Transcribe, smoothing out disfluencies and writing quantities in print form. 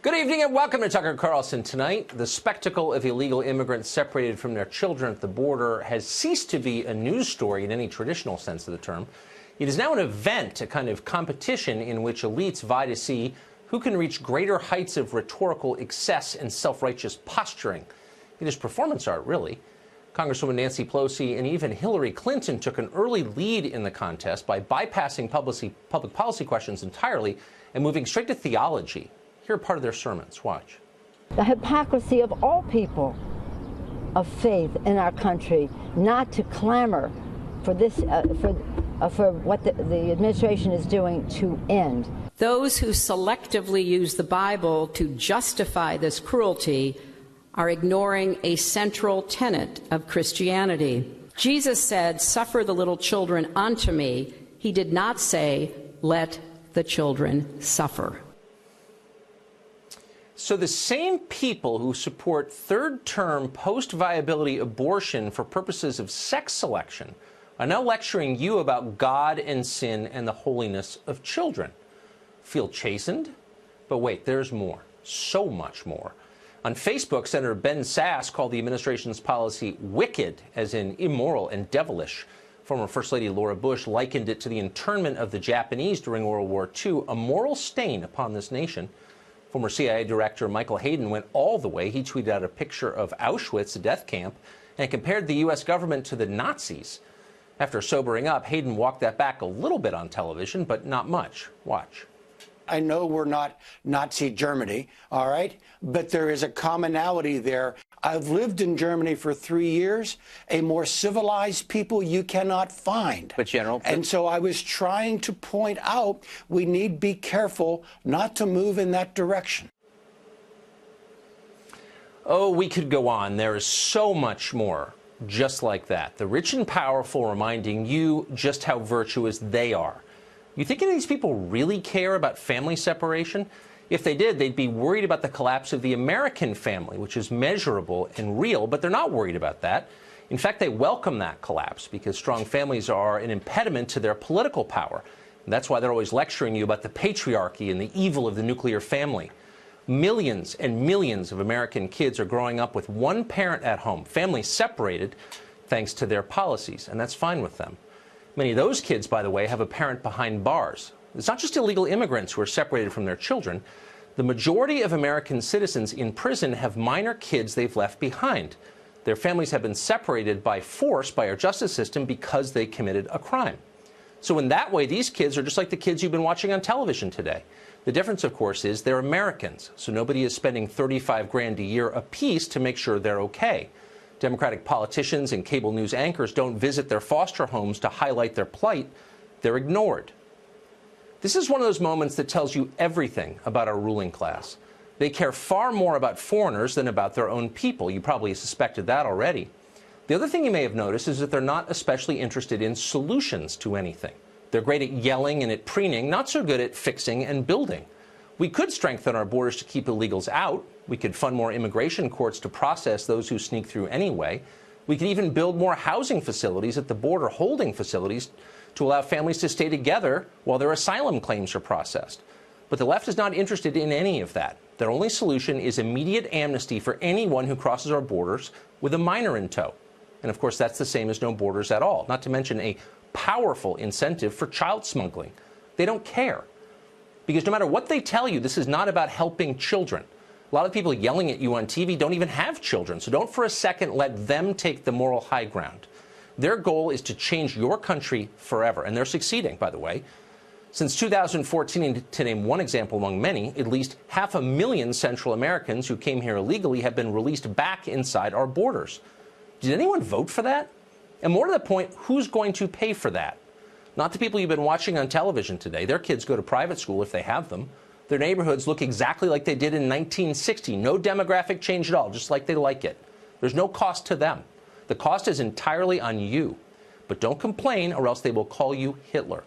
Good evening and welcome to Tucker Carlson. Tonight, the spectacle of illegal immigrants separated from their children at the border has ceased to be a news story in any traditional sense of the term. It is now an event, a kind of competition in which elites vie to see who can reach greater heights of rhetorical excess and self-righteous posturing. It is performance art, really. Congresswoman Nancy Pelosi and even Hillary Clinton took an early lead in the contest by bypassing public policy questions entirely and moving straight to theology. Here are part of their sermons. Watch. The hypocrisy of all people of faith in our country not to clamor for this, for what the administration is doing to end. Those who selectively use the Bible to justify this cruelty are ignoring a central tenet of Christianity. Jesus said, "Suffer the little children unto me." He did not say, "Let the children suffer." So the same people who support third-term post-viability abortion for purposes of sex selection are now lecturing you about God and sin and the holiness of children. Feel chastened? But wait, there's more. So much more. On Facebook, Senator Ben Sasse called the administration's policy wicked, as in immoral and devilish. Former First Lady Laura Bush likened it to the internment of the Japanese during World War II, a moral stain upon this nation. Former CIA Director Michael Hayden went all the way. He tweeted out a picture of Auschwitz, a death camp, and compared the U.S. government to the Nazis. After sobering up, Hayden walked that back a little bit on television, but not much. Watch. I know we're not Nazi Germany, all right, but there is a commonality there. I've lived in Germany for 3 years, a more civilized people you cannot find. But General, and so I was trying to point out we need to be careful not to move in that direction. Oh, we could go on. There is so much more just like that. The rich and powerful reminding you just how virtuous they are. You think any of these people really care about family separation? If they did, they'd be worried about the collapse of the American family, which is measurable and real, but they're not worried about that. In fact, they welcome that collapse because strong families are an impediment to their political power. And that's why they're always lecturing you about the patriarchy and the evil of the nuclear family. Millions and millions of American kids are growing up with one parent at home, families separated thanks to their policies, and that's fine with them. Many of those kids, by the way, have a parent behind bars. It's not just illegal immigrants who are separated from their children. The majority of American citizens in prison have minor kids they've left behind. Their families have been separated by force by our justice system because they committed a crime. So in that way, these kids are just like the kids you've been watching on television today. The difference, of course, is they're Americans, so nobody is spending $35 grand a year apiece to make sure they're okay. Democratic politicians and cable news anchors don't visit their foster homes to highlight their plight. They're ignored. This is one of those moments that tells you everything about our ruling class. They care far more about foreigners than about their own people. You probably suspected that already. The other thing you may have noticed is that they're not especially interested in solutions to anything. They're great at yelling and at preening, not so good at fixing and building. We could strengthen our borders to keep illegals out. We could fund more immigration courts to process those who sneak through anyway. We could even build more housing facilities at the border, holding facilities, to allow families to stay together while their asylum claims are processed. But the left is not interested in any of that. Their only solution is immediate amnesty for anyone who crosses our borders with a minor in tow. And of course, that's the same as no borders at all, not to mention a powerful incentive for child smuggling. They don't care. Because no matter what they tell you, this is not about helping children. A lot of people yelling at you on TV don't even have children, so don't for a second let them take the moral high ground. Their goal is to change your country forever, and they're succeeding, by the way. Since 2014, to name one example among many, at least 500,000 Central Americans who came here illegally have been released back inside our borders. Did anyone vote for that? And more to the point, who's going to pay for that? Not the people you've been watching on television today. Their kids go to private school if they have them. Their neighborhoods look exactly like they did in 1960. No demographic change at all, just like they like it. There's no cost to them. The cost is entirely on you. But don't complain, or else they will call you Hitler.